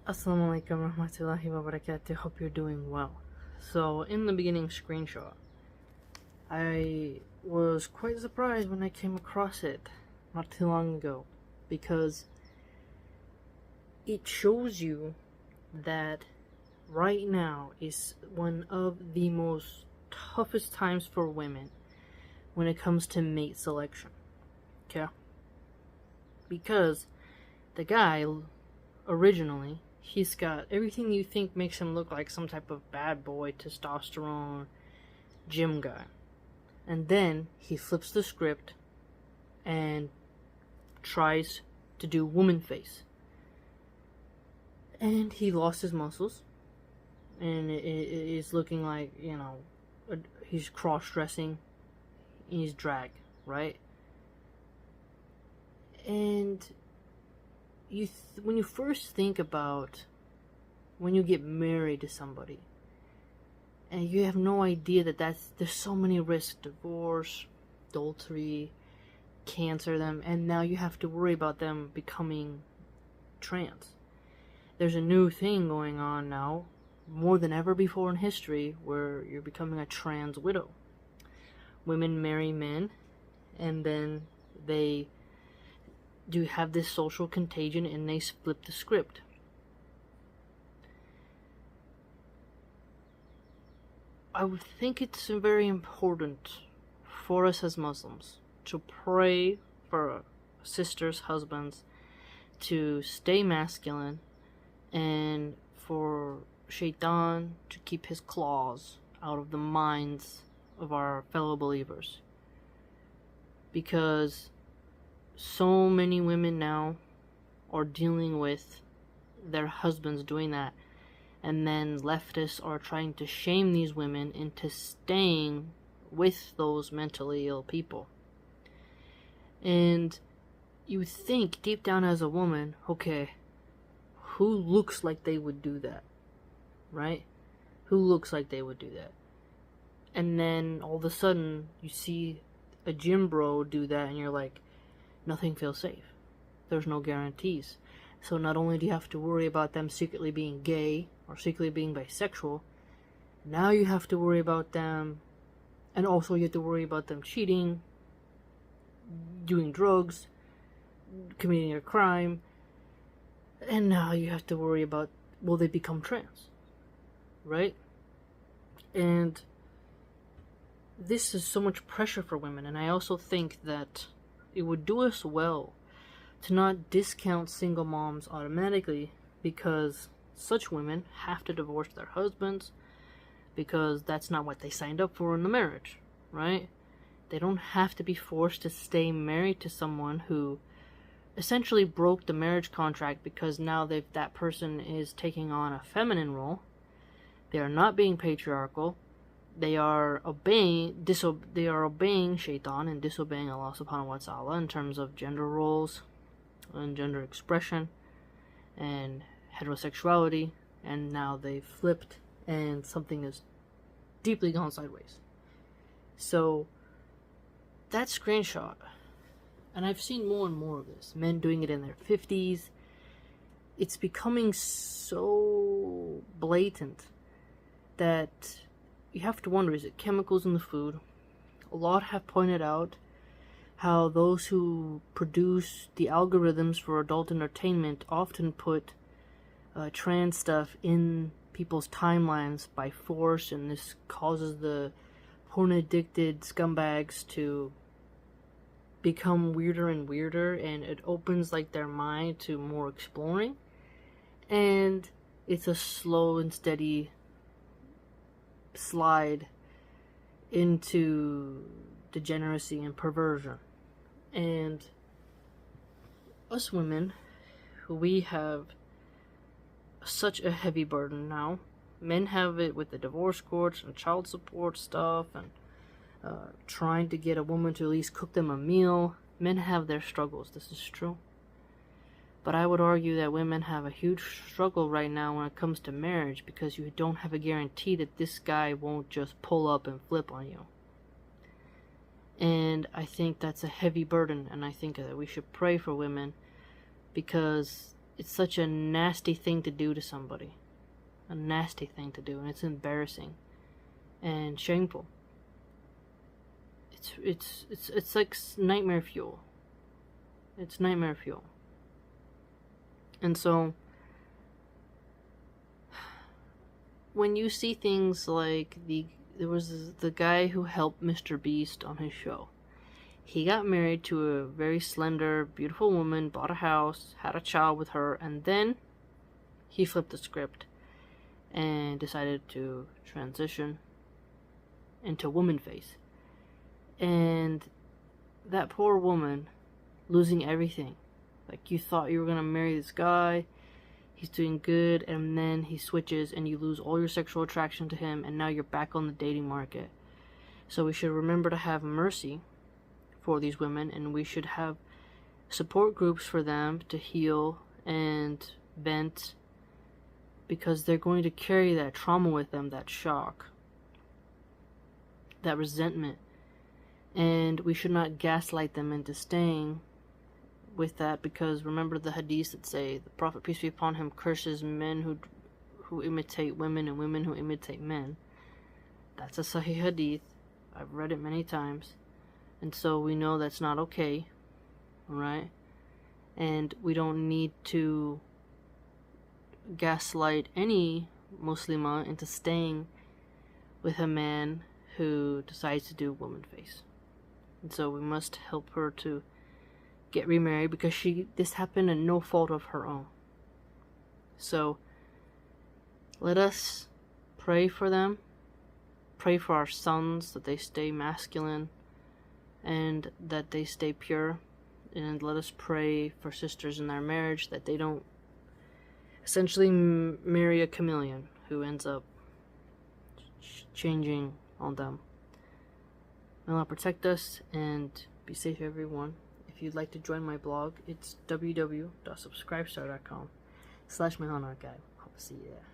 Assalamualaikum warahmatullahi wabarakatuh. Hope you're doing well. So, in the beginning screenshot, I was quite surprised when I came across it not too long ago because it shows you that right now is one of the most toughest times for women when it comes to mate selection. Okay? Because the guy originally, he's got everything you think makes him look like some type of bad boy, testosterone, gym guy. And then he flips the script and tries to do woman face. And he lost his muscles. And it is looking like, he's cross-dressing. He's drag, right? And when you first think about when you get married to somebody, and you have no idea there's so many risks: divorce, adultery, cancer, and now you have to worry about them becoming trans. There's a new thing going on now, more than ever before in history, where you're becoming a trans widow. Women marry men, and then they do have this social contagion, and they flip the script. I would think it's very important for us as Muslims to pray for sisters, husbands, to stay masculine, and for Shaitan to keep his claws out of the minds of our fellow believers. Because so many women now are dealing with their husbands doing that, and then leftists are trying to shame these women into staying with those mentally ill people. And you think deep down as a woman, okay, who looks like they would do that, right? Who looks like they would do that? And then all of a sudden you see a gym bro do that, and you're like, nothing feels safe. There's no guarantees. So not only do you have to worry about them secretly being gay or secretly being bisexual, now you have to worry about them, and also you have to worry about them cheating, doing drugs, committing a crime, and now you have to worry about, will they become trans, right? And this is so much pressure for women, and I also think that it would do us well to not discount single moms automatically, because such women have to divorce their husbands because that's not what they signed up for in the marriage, right? They don't have to be forced to stay married to someone who essentially broke the marriage contract, because now that person is taking on a feminine role. They are not being patriarchal. They are obeying Shaitan and disobeying Allah subhanahu wa ta'ala in terms of gender roles and gender expression and heterosexuality, and now they've flipped and something has deeply gone sideways. So that screenshot, and I've seen more and more of this, men doing it in their 50s, it's becoming so blatant that you have to wonder, is it chemicals in the food? A lot have pointed out how those who produce the algorithms for adult entertainment often put trans stuff in people's timelines by force, and this causes the porn-addicted scumbags to become weirder and weirder, and it opens their mind to more exploring, and it's a slow and steady slide into degeneracy and perversion. And us women, we have such a heavy burden now. Men have it with the divorce courts and child support stuff, and trying to get a woman to at least cook them a meal. Men have their struggles, this is true. But I would argue that women have a huge struggle right now when it comes to marriage, because you don't have a guarantee that this guy won't just pull up and flip on you. And I think that's a heavy burden, and I think that we should pray for women, because it's such a nasty thing to do to somebody. A nasty thing to do, and it's embarrassing and shameful. It's like nightmare fuel. It's nightmare fuel. And so when you see things like there was the guy who helped Mr. Beast on his show. He got married to a very slender, beautiful woman, bought a house, had a child with her, and then he flipped the script and decided to transition into woman face. And that poor woman losing everything. Like, you thought you were gonna marry this guy, he's doing good, and then he switches and you lose all your sexual attraction to him, and now you're back on the dating market. So we should remember to have mercy for these women, and we should have support groups for them to heal and vent, because they're going to carry that trauma with them, that shock, that resentment, and we should not gaslight them into staying with that, because remember the hadiths that say the Prophet, peace be upon him, curses men who imitate women and women who imitate men. That's a Sahih hadith. I've read it many times. And so we know that's not okay, right? And we don't need to gaslight any Muslimah into staying with a man who decides to do woman face. And so we must help her to get remarried, because this happened in no fault of her own. So let us pray for them, pray for our sons that they stay masculine and that they stay pure, and let us pray for sisters in their marriage that they don't essentially marry a chameleon who ends up changing on them. May Allah protect us and be safe, everyone. If you'd like to join my blog, it's www.subscribestar.com/Milahan Archive. Hope to see you there.